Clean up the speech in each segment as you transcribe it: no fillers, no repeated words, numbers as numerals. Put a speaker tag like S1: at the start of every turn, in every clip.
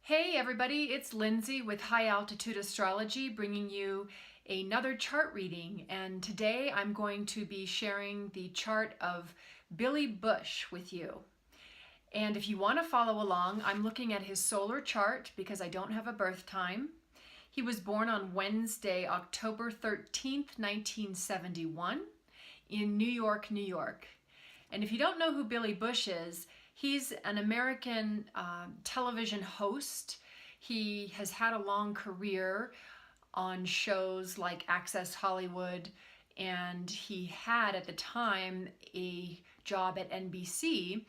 S1: Hey everybody, it's Lindsay with High Altitude Astrology bringing you another chart reading, and today I'm going to be sharing the chart of Billy Bush with you. And if you want to follow along, I'm looking at his solar chart because I don't have a birth time. He was born on Wednesday, October 13th, 1971 in New York, New York. And if you don't know who Billy Bush is, he's an American television host. He has had a long career on shows like Access Hollywood, and he had at the time a job at NBC.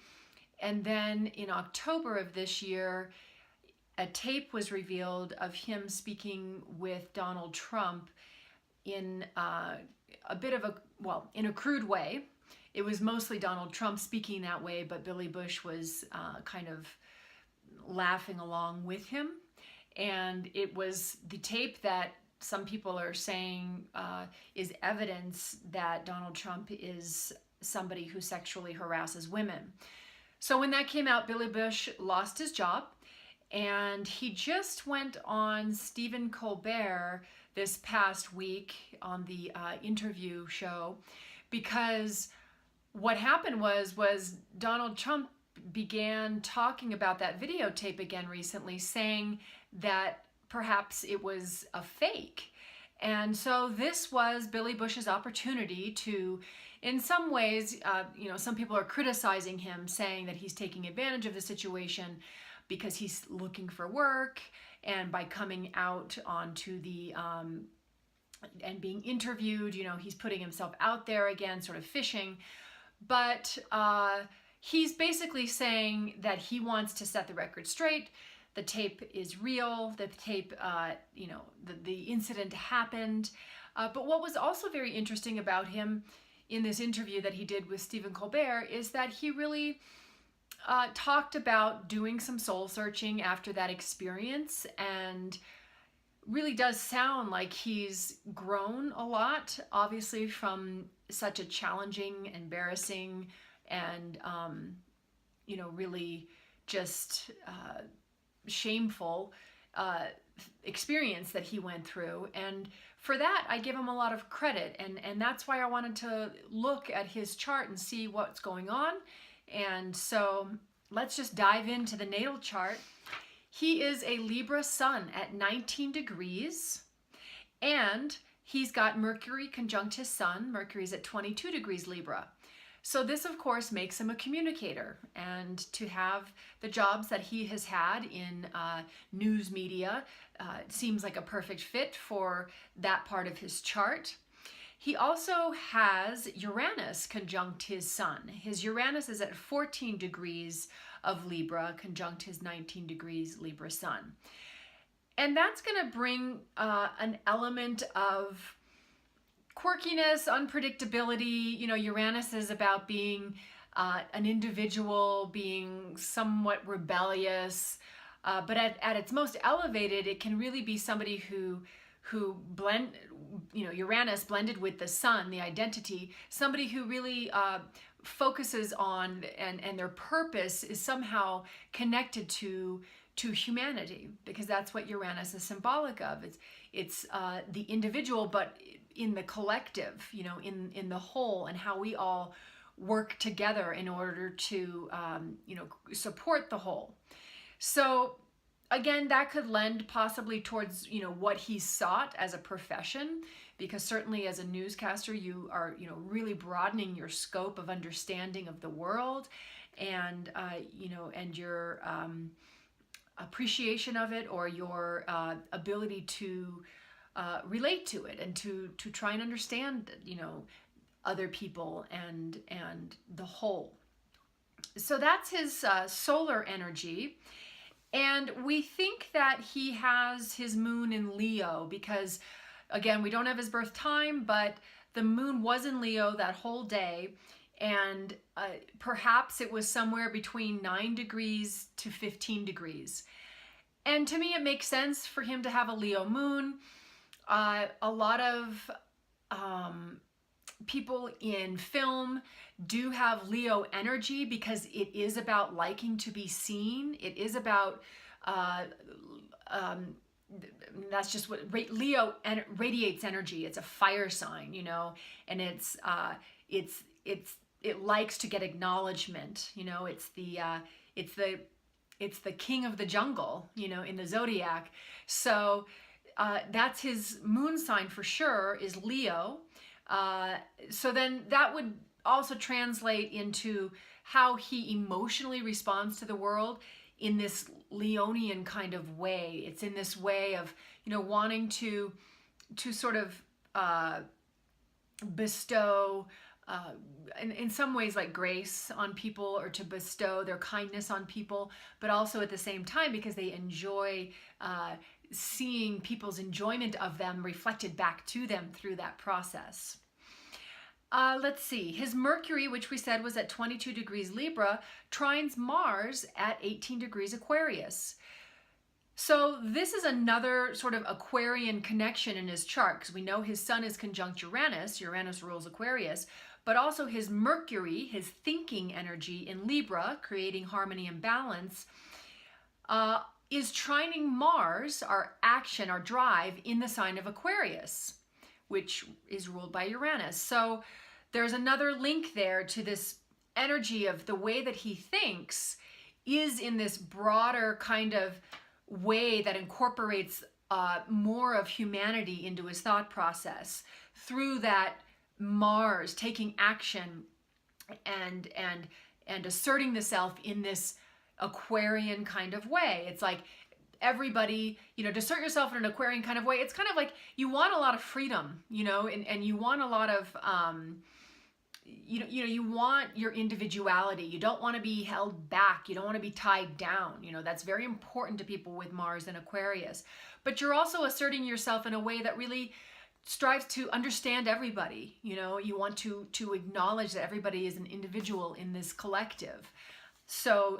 S1: And then in October of this year, a tape was revealed of him speaking with Donald Trump in a bit of a, well, in a crude way. It was mostly Donald Trump speaking that way, but Billy Bush was kind of laughing along with him. And it was the tape that some people are saying is evidence that Donald Trump is somebody who sexually harasses women. So when that came out, Billy Bush lost his job, and he just went on Stephen Colbert this past week on the interview show, because what happened was Donald Trump began talking about that videotape again recently, saying that perhaps it was a fake. And so this was Billy Bush's opportunity to, in some ways, some people are criticizing him, saying that he's taking advantage of the situation because he's looking for work, and by coming out onto the and being interviewed, he's putting himself out there again, sort of fishing. But he's basically saying that he wants to set the record straight. The tape is real. The tape, the incident happened. But what was also very interesting about him in this interview that he did with Stephen Colbert is that he really talked about doing some soul searching after that experience, and really does sound like he's grown a lot, obviously, from such a challenging, embarrassing, and really just shameful experience that he went through. And for that, I give him a lot of credit, and that's why I wanted to look at his chart and see what's going on. And so let's just dive into the natal chart. He is a Libra sun at 19 degrees, and he's got Mercury conjunct his sun. Mercury's at 22 degrees Libra. So this, of course, makes him a communicator, and to have the jobs that he has had in news media seems like a perfect fit for that part of his chart. He also has Uranus conjunct his sun. His Uranus is at 14 degrees of Libra, conjunct his 19 degrees Libra sun. And that's going to bring an element of quirkiness, unpredictability. Uranus is about being an individual, being somewhat rebellious, but at its most elevated, it can really be somebody who Uranus blended with the sun, the identity, somebody who really focuses on and their purpose is somehow connected to humanity, because that's what Uranus is symbolic of. It's the individual, but in the collective, in the whole, and how we all work together in order to support the whole. So again, that could lend possibly towards, what he sought as a profession, because certainly as a newscaster, you are, really broadening your scope of understanding of the world, and, and your appreciation of it, or your ability to relate to it, and to try and understand, other people and the whole. So that's his solar energy. And we think that he has his moon in Leo because, again, we don't have his birth time, but the moon was in Leo that whole day. And perhaps it was somewhere between 9 degrees to 15 degrees. And to me, it makes sense for him to have a Leo moon. A lot of people in film do have Leo energy because it is about liking to be seen. It is about, that's just what Leo radiates energy. It's a fire sign, you know, and it likes to get acknowledgement. You know, it's the king of the jungle, you know, in the zodiac. So that's his moon sign for sure, is Leo. So then that would also translate into how he emotionally responds to the world in this Leonian kind of way. It's in this way of, you know, wanting to sort of bestow, in some ways, like grace on people, or to bestow their kindness on people, but also at the same time because they enjoy seeing people's enjoyment of them reflected back to them through that process. Let's see, his Mercury, which we said was at 22 degrees Libra, trines Mars at 18 degrees Aquarius. So this is another sort of Aquarian connection in his chart, because we know his sun is conjunct Uranus. Uranus rules Aquarius, but also his Mercury, his thinking energy in Libra, creating harmony and balance, is trining Mars, our action, our drive, in the sign of Aquarius, which is ruled by Uranus. So there's another link there to this energy of the way that he thinks is in this broader kind of way that incorporates more of humanity into his thought process through that Mars taking action and asserting the self in this Aquarian kind of way. It's like everybody, you know, to assert yourself in an Aquarian kind of way, it's kind of like you want a lot of freedom, you know, and you want a lot of, you want your individuality. You don't want to be held back. You don't want to be tied down. You know, that's very important to people with Mars and Aquarius. But you're also asserting yourself in a way that really strives to understand everybody. You know, you want to acknowledge that everybody is an individual in this collective. So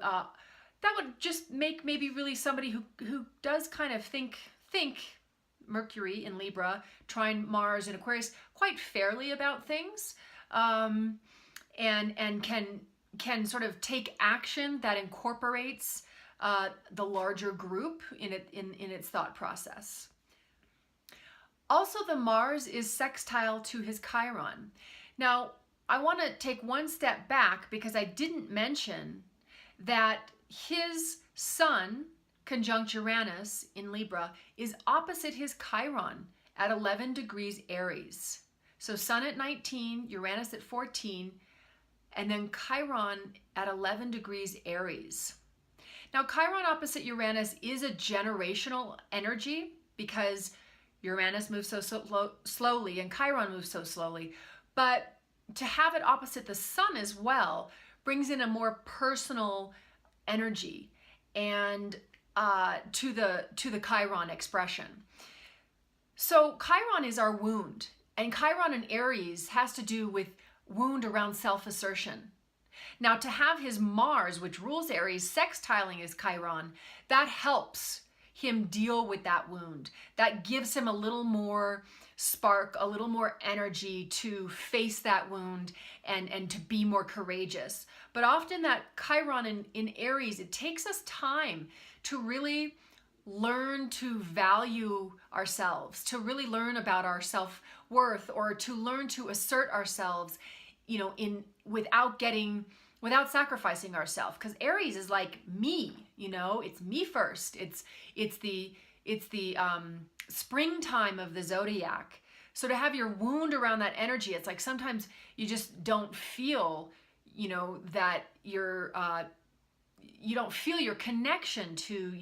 S1: that would just make maybe really somebody who does kind of think Mercury in Libra, trine Mars in Aquarius, quite fairly about things, and can sort of take action that incorporates the larger group in its thought process. Also, the Mars is sextile to his Chiron. Now, I want to take one step back because I didn't mention that his Sun, conjunct Uranus in Libra, is opposite his Chiron at 11 degrees Aries. So Sun at 19, Uranus at 14, and then Chiron at 11 degrees Aries. Now, Chiron opposite Uranus is a generational energy because Uranus moves so slowly and Chiron moves so slowly. But to have it opposite the Sun as well brings in a more personal energy and to the Chiron expression. So Chiron is our wound, and Chiron in Aries has to do with wound around self-assertion. Now, to have his Mars, which rules Aries, sextiling his Chiron, that helps him deal with that wound. That gives him a little more spark, a little more energy to face that wound and to be more courageous. But often that Chiron in Aries, it takes us time to really learn to value ourselves, to really learn about our self-worth, or to learn to assert ourselves, you know, without sacrificing ourselves. Because Aries is like me, you know, it's me first. It's the springtime of the zodiac. So to have your wound around that energy, it's like sometimes you just don't feel, you know, that you don't feel your connection to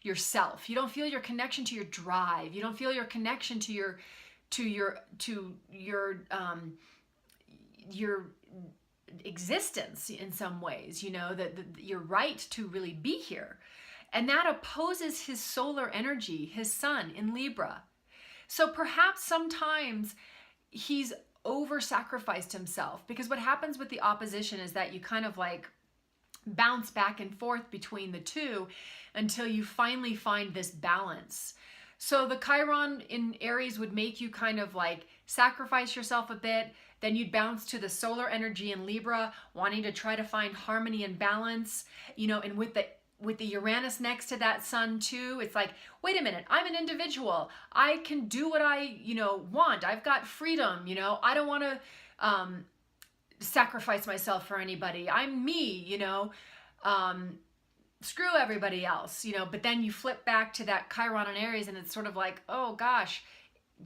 S1: yourself. You don't feel your connection to your drive. You don't feel your connection to your existence in some ways, you know, that your right to really be here. And that opposes his solar energy, his Sun in Libra. So perhaps sometimes he's over-sacrificed himself, because what happens with the opposition is that you kind of like bounce back and forth between the two until you finally find this balance. So the Chiron in Aries would make you kind of like sacrifice yourself a bit, Then you'd bounce to the solar energy in Libra, wanting to try to find harmony and balance, and with the Uranus next to that sun too, it's like, wait a minute, I'm an individual. I can do what I, want. I've got freedom, I don't want to sacrifice myself for anybody. I'm me, screw everybody else, but then you flip back to that Chiron and Aries and it's sort of like, oh gosh,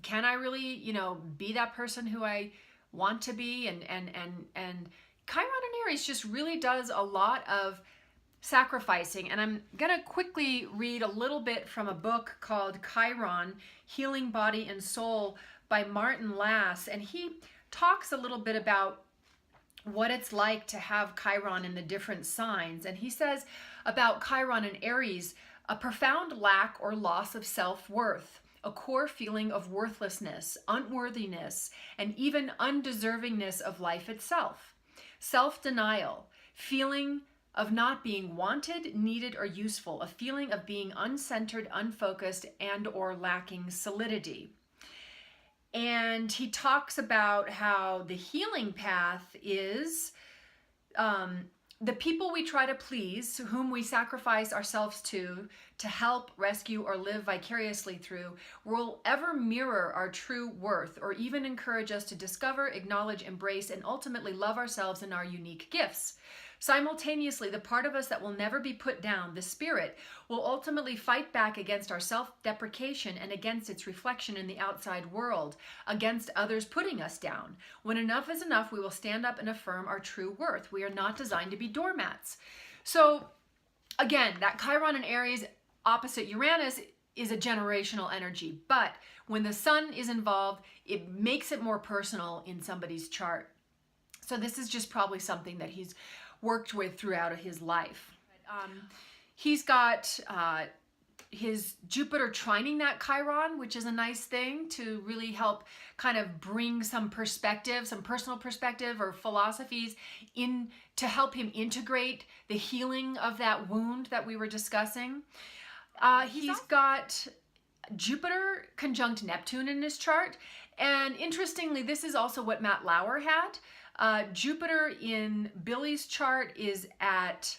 S1: can I really, be that person who I want to be? And Chiron and Aries just really does a lot of sacrificing. And I'm gonna quickly read a little bit from a book called Chiron, Healing Body and Soul by Martin Lass. And he talks a little bit about what it's like to have Chiron in the different signs. And he says about Chiron and Aries, a profound lack or loss of self-worth, a core feeling of worthlessness, unworthiness, and even undeservingness of life itself. Self-denial, feeling of not being wanted, needed, or useful, a feeling of being uncentered, unfocused, and or lacking solidity. And he talks about how the healing path is the people we try to please, whom we sacrifice ourselves to help, rescue, or live vicariously through, will ever mirror our true worth or even encourage us to discover, acknowledge, embrace, and ultimately love ourselves and our unique gifts. Simultaneously, the part of us that will never be put down, the spirit, will ultimately fight back against our self-deprecation and against its reflection in the outside world, against others putting us down. When enough is enough, we will stand up and affirm our true worth. We are not designed to be doormats. So again, that Chiron and Aries opposite Uranus is a generational energy, but when the sun is involved, it makes it more personal in somebody's chart. So this is just probably something that he's worked with throughout his life. He's got his Jupiter trining that Chiron, which is a nice thing to really help kind of bring some perspective, some personal perspective or philosophies in to help him integrate the healing of that wound that we were discussing. He's got Jupiter conjunct Neptune in his chart. And interestingly, this is also what Matt Lauer had. Jupiter in Billy's chart is at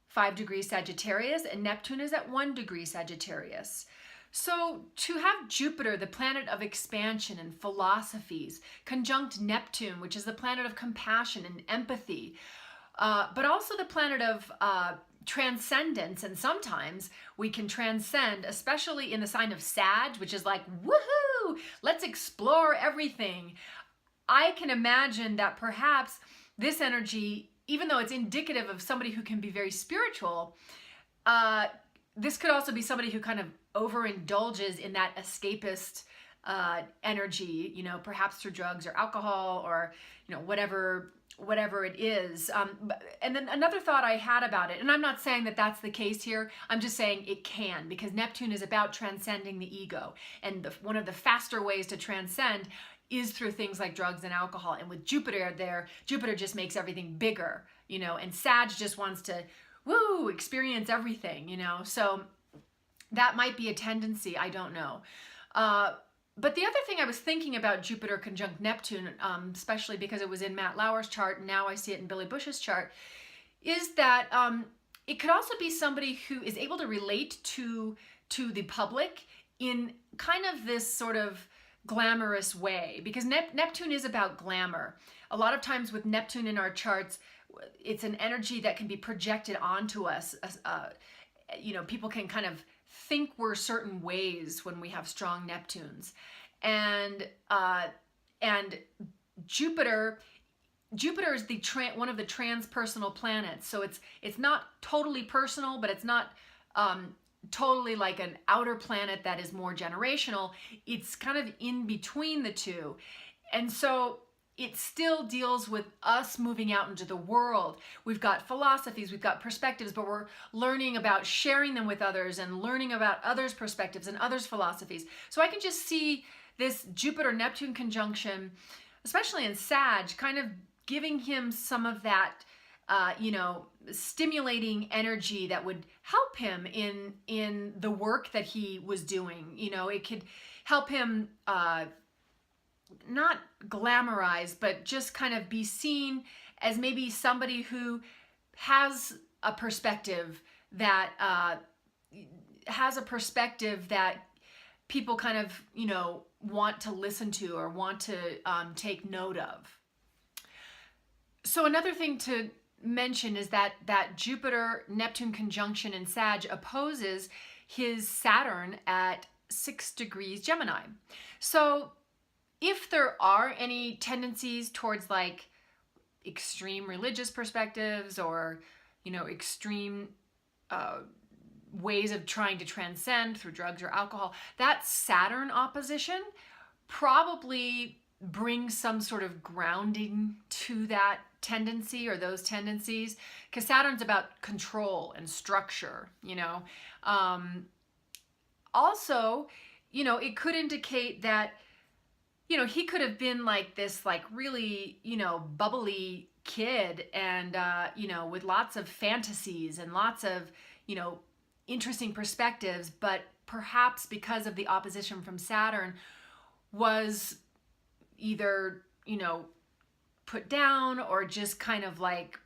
S1: 5 degrees Sagittarius and Neptune is at 1 degree Sagittarius. So to have Jupiter, the planet of expansion and philosophies, conjunct Neptune, which is the planet of compassion and empathy, but also the planet of transcendence, and sometimes we can transcend, especially in the sign of Sag, which is like, woohoo, let's explore everything. I can imagine that perhaps this energy, even though it's indicative of somebody who can be very spiritual, this could also be somebody who kind of overindulges in that escapist energy, perhaps through drugs or alcohol or, whatever it is. And then another thought I had about it, and I'm not saying that that's the case here, I'm just saying it can, because Neptune is about transcending the ego. And one of the faster ways to transcend is through things like drugs and alcohol. And with Jupiter there, Jupiter just makes everything bigger, and Sag just wants to, experience everything, So that might be a tendency, I don't know. But the other thing I was thinking about Jupiter conjunct Neptune, especially because it was in Matt Lauer's chart, and now I see it in Billy Bush's chart, is that it could also be somebody who is able to relate to the public in kind of this sort of glamorous way, because Neptune is about glamour. A lot of times with Neptune in our charts, it's an energy that can be projected onto us. People can kind of think we're certain ways when we have strong Neptunes, and Jupiter is one of the transpersonal planets. So it's not totally personal, but it's not totally like an outer planet that is more generational. It's kind of in between the two. And so it still deals with us moving out into the world. We've got philosophies, we've got perspectives, but we're learning about sharing them with others and learning about others' perspectives and others' philosophies. So I can just see this Jupiter-Neptune conjunction, especially in Sag, kind of giving him some of that stimulating energy that would help him in the work that he was doing. It could help him not glamorized, but just kind of be seen as maybe somebody who has a perspective that people kind of, want to listen to or want to take note of. So another thing to mention is that Jupiter-Neptune conjunction in Sag opposes his Saturn at 6 degrees Gemini. So if there are any tendencies towards like extreme religious perspectives or, extreme ways of trying to transcend through drugs or alcohol, that Saturn opposition probably brings some sort of grounding to that tendency or those tendencies, because Saturn's about control and structure, Also, it could indicate that, he could have been like this, like really, bubbly kid and, with lots of fantasies and lots of, interesting perspectives, but perhaps because of the opposition from Saturn was either, put down or just kind of like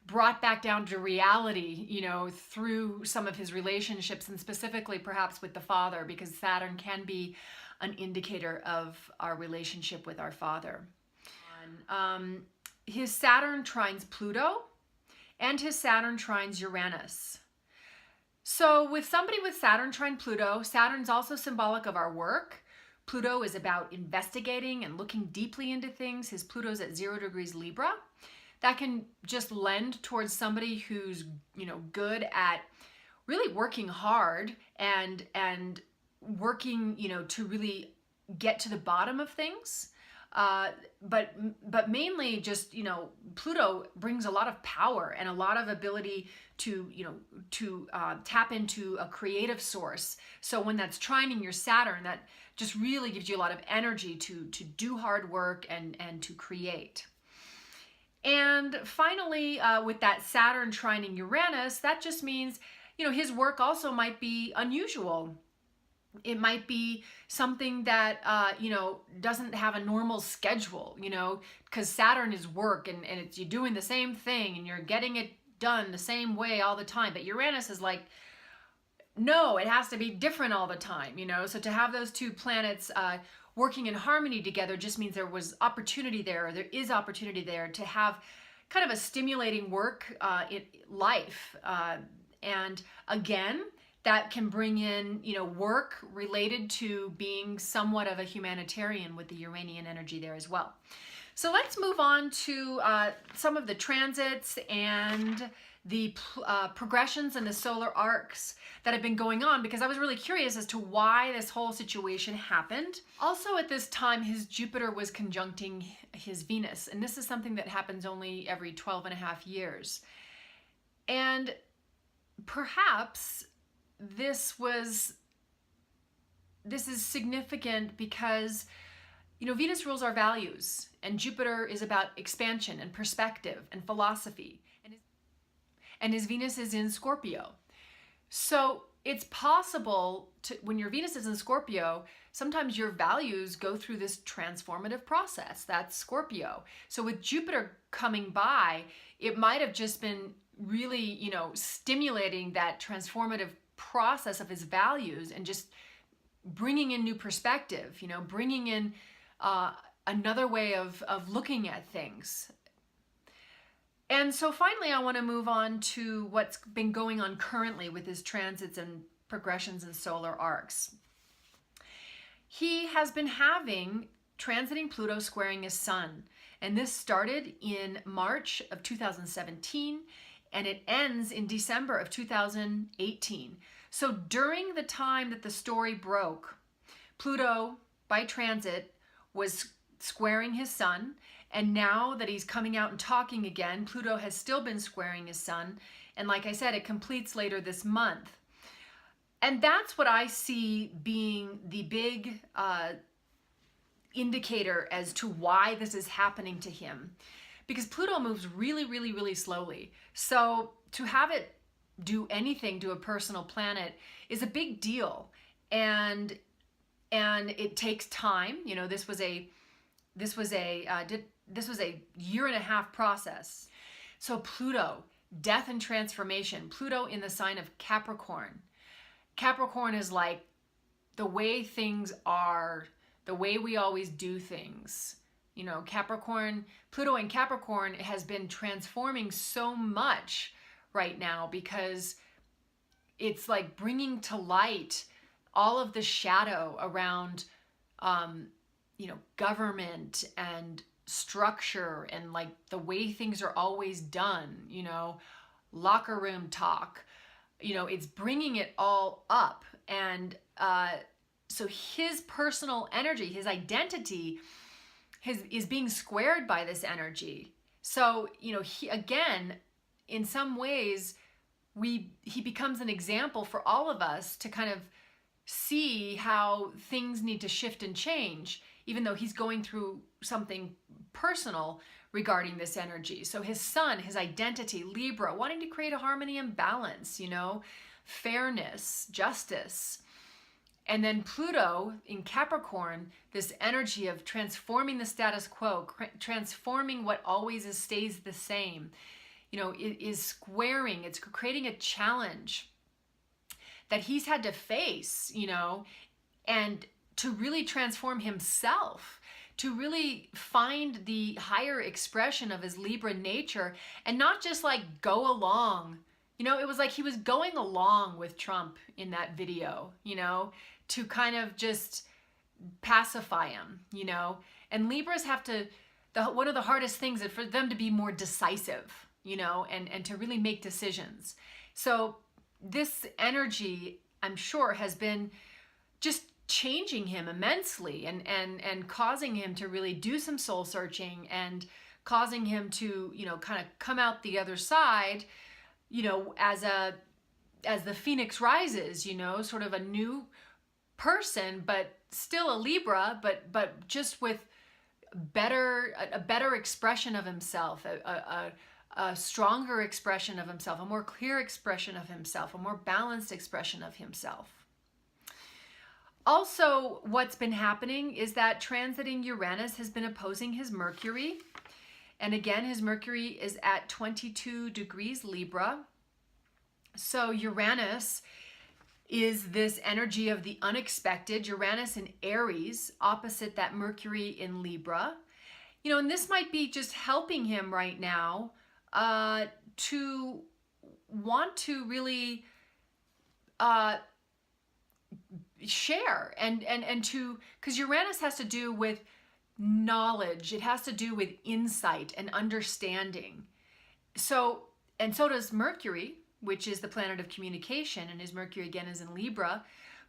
S1: brought back down to reality, through some of his relationships, and specifically perhaps with the father, because Saturn can be an indicator of our relationship with our father. His Saturn trines Pluto and his Saturn trines Uranus. So with somebody with Saturn trine Pluto, Saturn's also symbolic of our work. Pluto is about investigating and looking deeply into things. His Pluto's at 0 degrees Libra. That can just lend towards somebody who's, good at really working hard and working, to really get to the bottom of things. But mainly just, Pluto brings a lot of power and a lot of ability to tap into a creative source. So when that's trining your Saturn, that just really gives you a lot of energy to do hard work and to create. And finally, with that Saturn trining Uranus, that just means, his work also might be unusual. It might be something that, doesn't have a normal schedule, because Saturn is work and it's you're doing the same thing and you're getting it done the same way all the time. But Uranus is like, no, it has to be different all the time, So to have those two planets working in harmony together just means there was opportunity there, or there is opportunity there to have kind of a stimulating work in life. And again, that can bring in, work related to being somewhat of a humanitarian with the Uranian energy there as well. So let's move on to some of the transits and the progressions and the solar arcs that have been going on, because I was really curious as to why this whole situation happened. Also at this time, his Jupiter was conjuncting his Venus, and this is something that happens only every 12 and a half years. And perhaps this is significant because, Venus rules our values, and Jupiter is about expansion and perspective and philosophy. And his Venus is in Scorpio. So it's possible to, when your Venus is in Scorpio, sometimes your values go through this transformative process. That's Scorpio. So with Jupiter coming by, it might have just been really, stimulating that transformative process of his values and just bringing in new perspective, bringing in another way of looking at things. And so finally, I want to move on to what's been going on currently with his transits and progressions and solar arcs. He has been having transiting Pluto squaring his sun, and this started in March of 2017, and it ends in December of 2018. So during the time that the story broke, Pluto, by transit, was squaring his sun, and now that he's coming out and talking again, Pluto has still been squaring his sun, and like I said, it completes later this month. And that's what I see being the big indicator as to why this is happening to him. Because Pluto moves really, really, really slowly. So to have it do anything to a personal planet is a big deal. And and it takes time. You know, this was a 1.5-year process. So Pluto, death and transformation. Pluto in the sign of Capricorn. Capricorn is like the way things are, the way we always do things. You know, Capricorn, Pluto in Capricorn has been transforming so much right now because it's like bringing to light all of the shadow around, you know, government and structure and like the way things are always done, you know, locker room talk, you know, it's bringing it all up. And so his personal energy, his identity is being squared by this energy. So, you know, he, again, in some ways, he becomes an example for all of us to kind of see how things need to shift and change, even though he's going through something personal regarding this energy. So his sun, his identity, Libra, wanting to create a harmony and balance, you know, fairness, justice. And then Pluto in Capricorn, this energy of transforming the status quo, transforming what always stays the same, you know, is squaring, it's creating a challenge that he's had to face, you know, and to really transform himself, to really find the higher expression of his Libra nature and not just like go along. You know, it was like he was going along with Trump in that video, you know, to kind of just pacify him, you know. And Libras have to, one of the hardest things is for them to be more decisive, you know, and to really make decisions. So this energy, I'm sure, has been just changing him immensely and causing him to really do some soul searching and causing him to, you know, kind of come out the other side, you know, as the phoenix rises, you know, sort of a new person, but still a Libra, but just with a better expression of himself, a stronger expression of himself, a more clear expression of himself, a more balanced expression of himself. Also, what's been happening is that transiting Uranus has been opposing his Mercury. And again, his Mercury is at 22 degrees Libra. So Uranus is this energy of the unexpected. Uranus in Aries, opposite that Mercury in Libra. You know, and this might be just helping him right now to want to really share and to, because Uranus has to do with knowledge, it has to do with insight and understanding. So, and so does Mercury, which is the planet of communication, and his Mercury again is in Libra.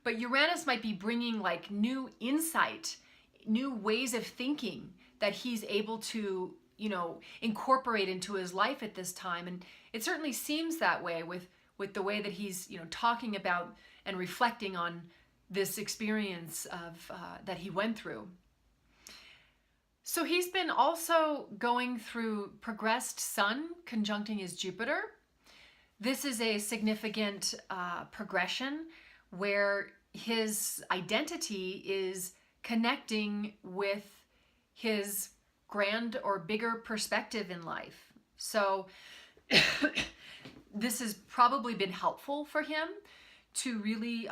S1: But Uranus might be bringing like new insight, new ways of thinking that he's able to, you know, incorporate into his life at this time. And it certainly seems that way with the way that he's, you know, talking about and reflecting on this experience of that he went through. So he's been also going through progressed Sun conjuncting his Jupiter. This is a significant progression where his identity is connecting with his grand or bigger perspective in life. So this has probably been helpful for him to really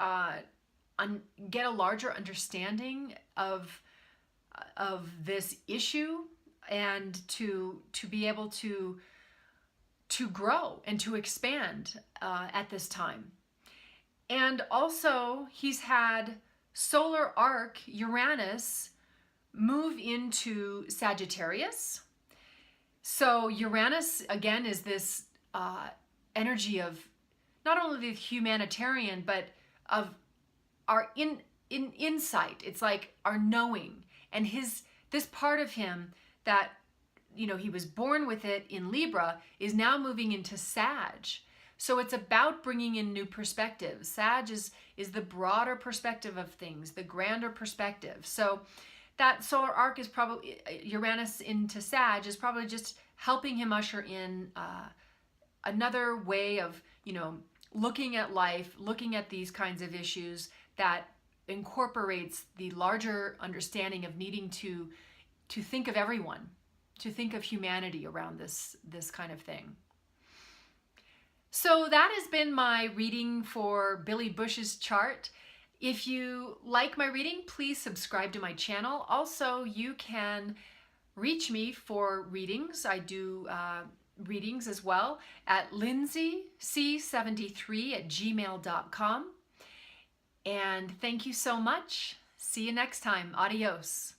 S1: get a larger understanding of this issue and to be able to grow and to expand at this time. And also he's had solar arc Uranus move into Sagittarius. So Uranus again is this energy of not only the humanitarian, but of our insight. It's like our knowing, and this part of him that, you know, he was born with it in Libra is now moving into Sag. So it's about bringing in new perspectives. Sag is the broader perspective of things, the grander perspective. So that solar arc is probably, Uranus into Sag is probably just helping him usher in another way of, you know, looking at life, looking at these kinds of issues that incorporates the larger understanding of needing to think of everyone, to think of humanity around this kind of thing. So that has been my reading for Billy Bush's chart. If you like my reading, please subscribe to my channel. Also, you can reach me for readings. I do readings as well at lindsayc73@gmail.com. And thank you so much. See you next time. Adios.